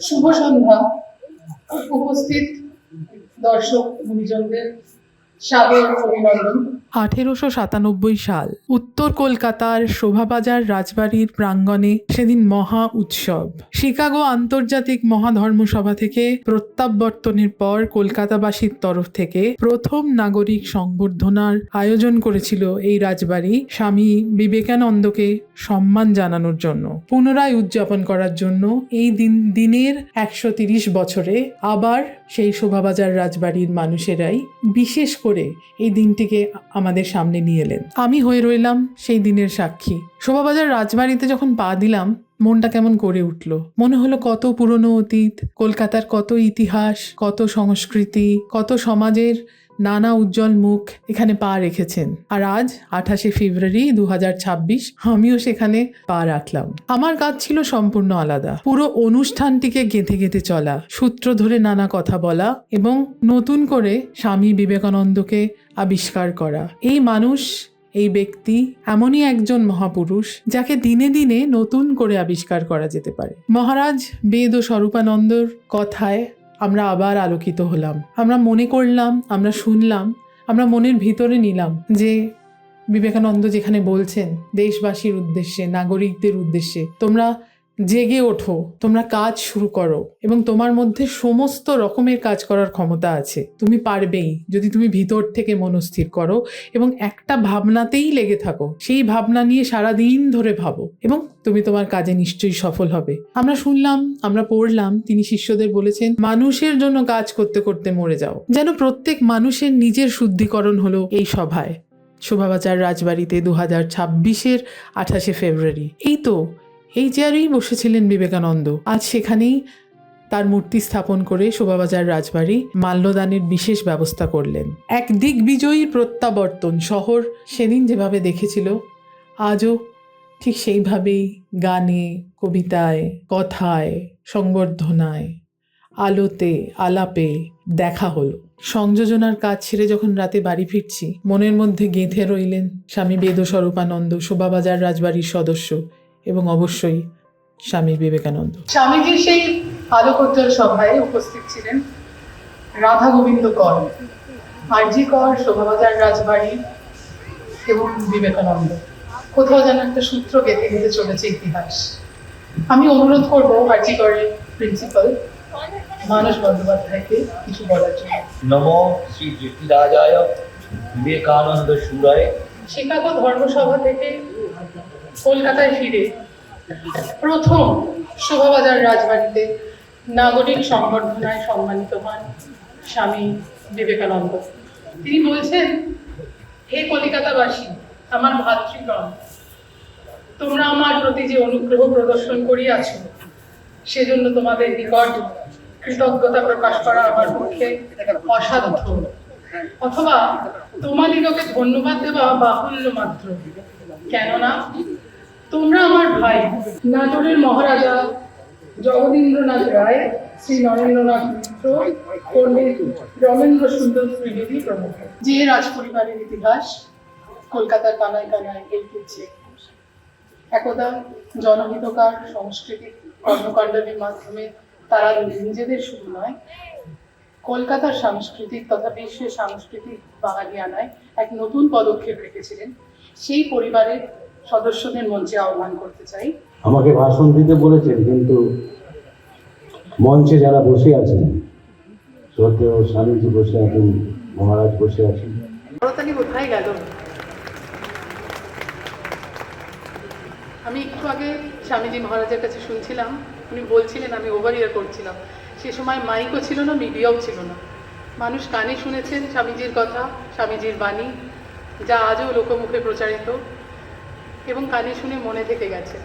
শুভ সন্ধ্যা। উপস্থিত দর্শক গুরুজনদের সাদর অভিনন্দন। 1897 সাল উত্তর কলকাতার শোভাবাজার রাজবাড়ির প্রাঙ্গণে সেদিন মহা উৎসব। শিকাগো আন্তর্জাতিক মহাধর্মসভা থেকে প্রত্যাবর্তনের পর কলকাতাবাসীর তরফ থেকে প্রথম নাগরিক সংবর্ধনার আয়োজন করেছিল এই রাজবাড়ি স্বামী বিবেকানন্দকে সম্মান জানানোর জন্য, পুনরায় উদযাপন করার জন্য। এই দিনের 130 বছরে আবার সেই শোভাবাজার রাজবাড়ির মানুষেরাই বিশেষ করে এই দিনটিকে আমাদের সামনে নিয়ে এলেন। আমি হয়ে রইলাম সেই দিনের সাক্ষী। শোভাবাজার রাজবাড়িতে যখন পা দিলাম, মনটা কেমন করে উঠল। মনে হলো কত পুরনো অতীত, কলকাতার কত ইতিহাস, কত সংস্কৃতি, কত সমাজের নানা উজ্জ্বল মুখ এখানে পা রেখেছেন। আর আজ 28শে ফেব্রুয়ারি 2026 আমিও সেখানে পা রাখলাম। আমার কাজ ছিল সম্পূর্ণ আলাদা। পুরো অনুষ্ঠানটিকে গেঁথে গেঁথে চলা, সূত্র ধরে নানা কথা বলা এবং নতুন করে স্বামী বিবেকানন্দকে আবিষ্কার করা। এই মানুষ, এই ব্যক্তি এমনই একজন মহাপুরুষ যাকে দিনে দিনে নতুন করে আবিষ্কার করা যেতে পারে। মহারাজ বেদ ও স্বরূপানন্দর কথায় আমরা আবার আলোকিত হলাম। আমরা মনে করলাম, আমরা শুনলাম, আমরা মনের ভিতরে নিলাম যে বিবেকানন্দ যেখানে বলছেন দেশবাসীর উদ্দেশ্যে, নাগরিকদের উদ্দেশ্যে, তোমরা জেগে ওঠো, তোমরা কাজ শুরু করো এবং তোমার মধ্যে সমস্ত রকমের কাজ করার ক্ষমতা আছে। তুমি পারবেই যদি তুমি ভিতর থেকে মনস্থির করো এবং একটা ভাবনাতেই লেগে থাকো। সেই ভাবনা নিয়ে সারাদিন ধরে ভাবো এবং তুমি তোমার কাজে নিশ্চয়ই সফল হবে। আমরা শুনলাম, আমরা পড়লাম, তিনি শিষ্যদের বলেছেন মানুষের জন্য কাজ করতে করতে মরে যাও। যেন প্রত্যেক মানুষের নিজের শুদ্ধিকরণ হলো এই সভায়, শোভাবাজার রাজবাড়িতে 2026-এর 28শে ফেব্রুয়ারি। এই চেয়ারেই বসেছিলেন বিবেকানন্দ। আজ সেখানেই তার মূর্তি স্থাপন করে শোভাবাজার রাজবাড়ি মাল্যদানের বিশেষ ব্যবস্থা করলেন। এক দিগ্বিজয়ী প্রত্যাবর্তন। শহর সেদিন যেভাবে দেখেছিল, আজও ঠিক সেইভাবেই গানে, কবিতায়, কথায়, সংবর্ধনায়, আলোতে, আলাপে দেখা হলো। সংযোজনার কাজ ছেড়ে যখন রাতে বাড়ি ফিরছি, মনের মধ্যে গেঁথে রইলেন স্বামী বেদস্বরূপানন্দ, শোভাবাজার রাজবাড়ির সদস্য এবং অবশ্যই স্বামী বিবেকানন্দ। স্বামীজির সেই আলোকোজ্জ্বল সভায় উপস্থিত ছিলেন রাধা গোবিন্দ কর, আরজি কর, শোভাবাজার রাজবাড়ি এবং বিবেকানন্দ। কোথাও যেন একটা সূত্র গেঁথে গেঁথে চলেছে ইতিহাস। আমি অনুরোধ করবো আরজি করের প্রিন্সিপাল মানস বন্দ্যোপাধ্যায়কে কিছু বলার জন্য। নমো শ্রী জ্যোতিরাজায় বিবেকানন্দ সুরায়। শিকাগো ধর্মসভা থেকে কলকাতায় ফিরে প্রথম শোভাবাজার রাজবাড়িতে নাগরিক সংবর্ধনায় সম্মানিত হন স্বামী বিবেকানন্দ। তিনি বলছেন, হে কলিকাতাবাসী, আমার ভাতৃগণ, তোমরা আমার প্রতি যে অনুগ্রহ প্রদর্শন করিয়াছ, সেজন্য তোমাদের নিকট কৃতজ্ঞতা প্রকাশ করা আমার পক্ষে অসাধ্য, অথবা তোমাদিগকে ধন্যবাদ দেওয়া বাহুল্য মাত্র। কেননা তোমরা আমার ভাই নাটোরের মহারাজা জগদীন্দ্রনাথ রায়, শ্রী নরেন্দ্রনাথ মিত্র, পণ্ডিত রমেন্দ্র সুন্দর ত্রিবেদী প্রমুখ, যে রাজপরিবারের ইতিহাস কলকাতার কানায় কানায় গেঁথেছে। একদা জনহিতকার সাংস্কৃতিক কর্মকাণ্ডের মাধ্যমে তারা নিজেদের শুধু নয়, কলকাতার সাংস্কৃতিক তথা বিশ্বের সাংস্কৃতিক বাঙালিয়ানায় এক নতুন পদক্ষেপ রেখেছিলেন। সেই পরিবারের সদস্যদের মঞ্চে আহ্বান করতে চাই। আমাকে ভাষণ দিতে বলেছেন, কিন্তু মঞ্চে যারা বসে আছেন, শ্রদ্ধেয় স্বামীজি বসে আছেন, মহারাজ বসে আছেন। করতালি কোথায় গেল? আমি একটু আগে স্বামীজি মহারাজের কাছে শুনছিলাম, উনি বলছিলেন আমি ওভার ইয়ার করছিলাম। সে সময় মাইকও ছিল না, মিডিয়াও ছিল না। মানুষ কানে শুনেছেন স্বামীজির কথা, স্বামীজির বাণী, যা আজও লোকমুখে প্রচারিত এবং কানে শুনে মনে থেকে গেছে।